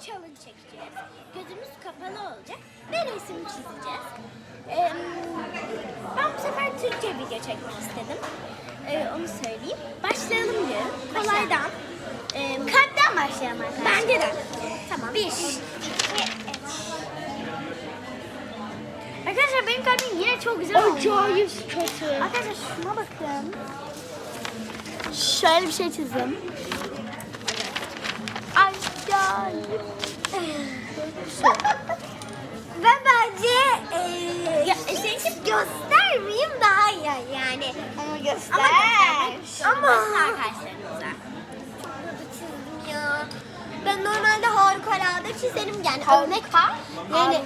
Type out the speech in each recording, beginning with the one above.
challenge çekeceğiz. Gözümüz kapalı olacak ve resim çizeceğiz. Ben bu sefer Türkçe video çekmek istedim. Onu söyleyeyim. Başlayalım diyorum. Kolaydan. Kalpten başlayalım arkadaşlar. Bence de. Tamam. 1, 2, 3. Arkadaşlar benim kalbim yine çok güzel oldu. Acayip kötü. Arkadaşlar şuna bakın. Şöyle bir şey çizdim. Acayip. Ben bence seçip göstermeyeyim daha iyi yani. Ama göster. Ama arkadaşlarımıza. Çok kötü çizdim ya. Ben normalde harikulade çizerim yani örnek yani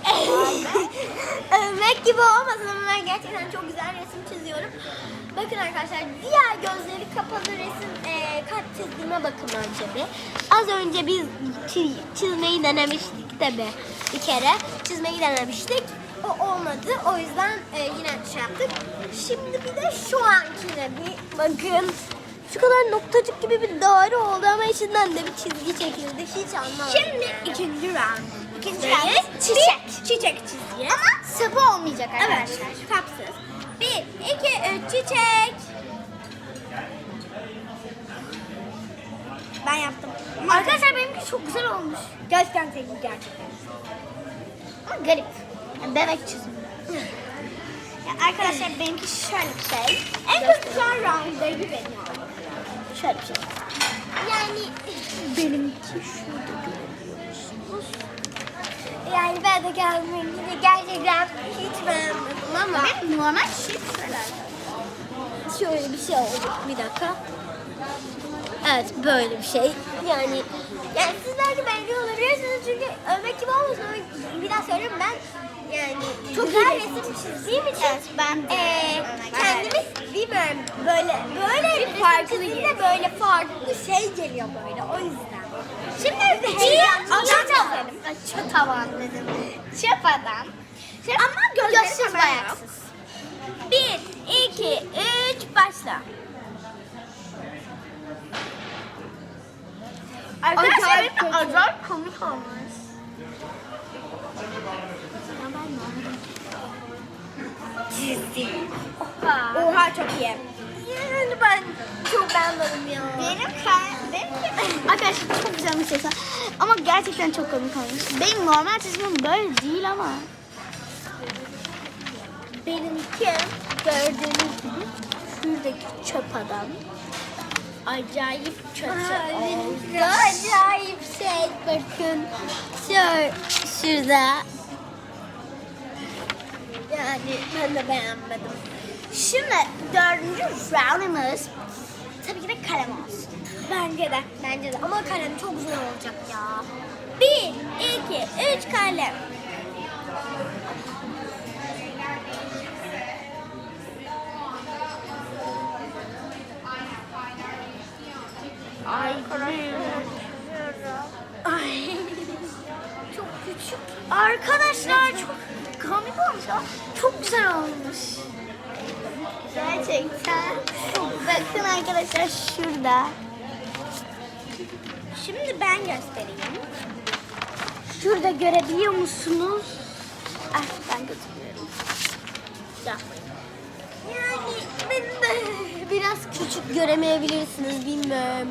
örnek gibi olmasın ama ben gerçekten çok güzel resim çiziyorum. Bakın arkadaşlar diğer gözleri kapalı resim kalp çizdiğime bakın önce bir. Az önce biz çizmeyi denemiştik tabi bir kere çizmeyi denemiştik. O olmadı o yüzden yine şey yaptık. Şimdi bir de şu ankine bir bakın. Şu kadar noktacık gibi bir daire oldu ama içinden de bir çizgi çekildi. Hiç anlamadım. Şimdi ikinci round. İkinci round çiçek. Çiçek çizgi. Ama sapı olmayacak arkadaşlar. Evet, kapsız. 1, 2, 3 çiçek. Ben yaptım. Arkadaşlar benimki çok güzel olmuş. Gerçekten teknik gerçekten. Ama garip. Yani bebek çizimi. Ya arkadaşlar benimki şöyle bir şey. En güzel rounddaydı benim. Şöyle bir şey. Yani Benimki şurada görüyorsunuz. yani ben de gelmeyi gerçekten hiç beğenmedim ama Benim normal şık şöyle bir şey oldu. Bir dakika. Evet böyle bir şey. Yani siz belki beğeniyor olabilirsiniz çünkü övmek gibi olmasın ama bir daha söylüyorum ben yani çok güzel resim çizdiğim için ben de kendimi bilmiyorum böyle bir farklı böyle farklı şey geliyor böyle o yüzden. Şimdi Çöp Çöp tavan dedim. Çöp adam. ama Gözsüz bayaksız. 1, 2, 3 başla. Arkadaşlar Acayip benim kötü. acayip komik olmuş. Çizdim. Oha çok iyi. Yani ben çok beğenmedim ya. Benim arkadaşlar çok güzel bir şey. Ama gerçekten çok komik olmuş. Benim normal çizimim böyle değil ama. Benimki gördüğünüz gibi şuradaki çöp adam. Acayip kötü oldu. Acayip şey bakın. Şurada. Yani ben de beğenmedim. Şimdi dördüncü roundumuz tabii ki de kalem olsun. Bence de. Ama kalem çok güzel olacak ya. 1, 2, 3 kalem. Ay. Çok küçük. Arkadaşlar çok komik olmuş ama çok güzel olmuş. Gerçekten. Bakın arkadaşlar şurada. Şimdi ben göstereyim. Şurada görebiliyor musunuz? Ah ben gözükmüyorum. Yani ben de biraz küçük göremeyebilirsiniz bilmiyorum.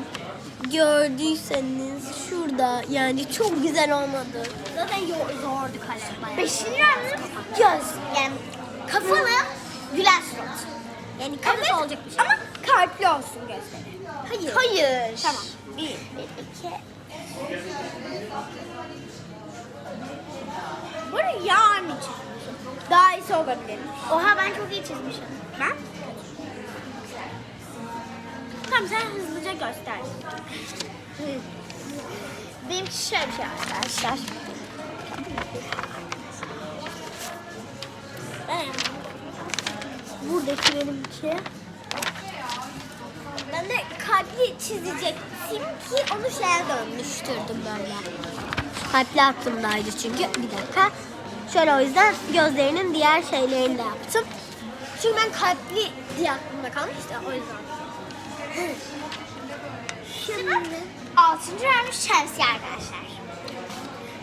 Gördüyseniz şurada yani çok güzel olmadı. Zaten zordu kalem bayağı. Beşinci roundumuz göz. Yani kafalı gülen surat. Yani kafası olacak bir şey. Ama kalpli olsun gözleri. Hayır. Hayır. Tamam. 1, 2. Bunu yani çizmişim. Daha iyisi olabilirmiş. Oha ben çok iyi çizmişim. Ben? Tamam sen hızlıca göster. Benimki şöyle bir şey arkadaşlar. Buradaki benimki. Ben de kalpli çizecektim ki onu şeye dönmüştürdüm böyle. Kalpli aklımdaydı çünkü. Bir dakika. Şöyle o yüzden gözlerinin diğer şeylerini de yaptım. Çünkü ben kalpli diye aklımda kalmıştı o yüzden. Şimdi 6. round şemsiye arkadaşlar.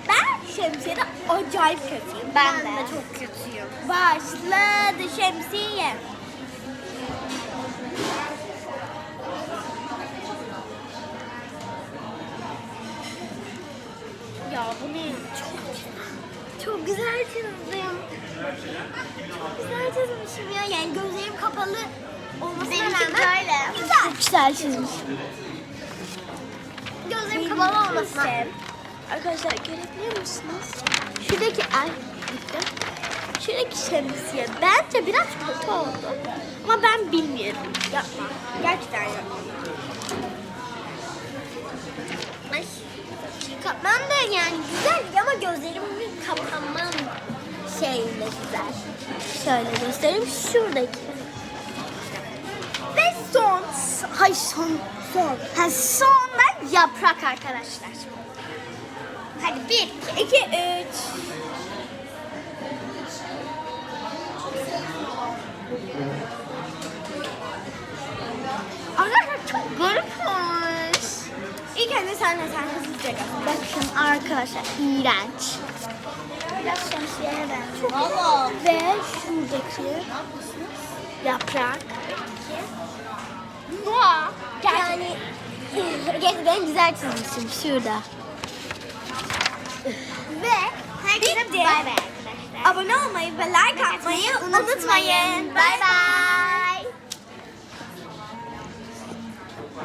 Ben şemsiyede acayip kötüyüm. Ben de. çok kötüyüm. Başladı şemsiye. Ya bu ne? Çok güzel çizdim. Çok güzel çizmişim ya. Yani gözlerim kapalı olmasına Benimki rağmen böyle. güzel. Çok güzel çizmişim. Gözlerim kapalı olmasına. Arkadaşlar görebiliyor musunuz? Şuradaki ay gitti. Şuradaki şemsiye bence biraz kötü oldu. Ama ben bilmiyorum. Yapma. Gerçekten yapma. Ay. Kapmam da yani güzel ama gözlerimin kapanmam şeyle güzel. Şöyle göstereyim şuradaki. Ve son. Hayır son. Ha, sonra yaprak arkadaşlar. Hadi 1, 2, 3. Arkadaşlar çok garip olmuş. İlk önce sen hızlıca gel. Bakın arkadaşlar iğrenç. Biraz şemsiyeye benziyor. Valla. Ve şuradaki yaprak. Noa. Yani gerçekten güzel çizmişim şurada. Ve herkese Bitti. bay bay arkadaşlar. Abone olmayı ve like atmayı unutmayın. Bay bay.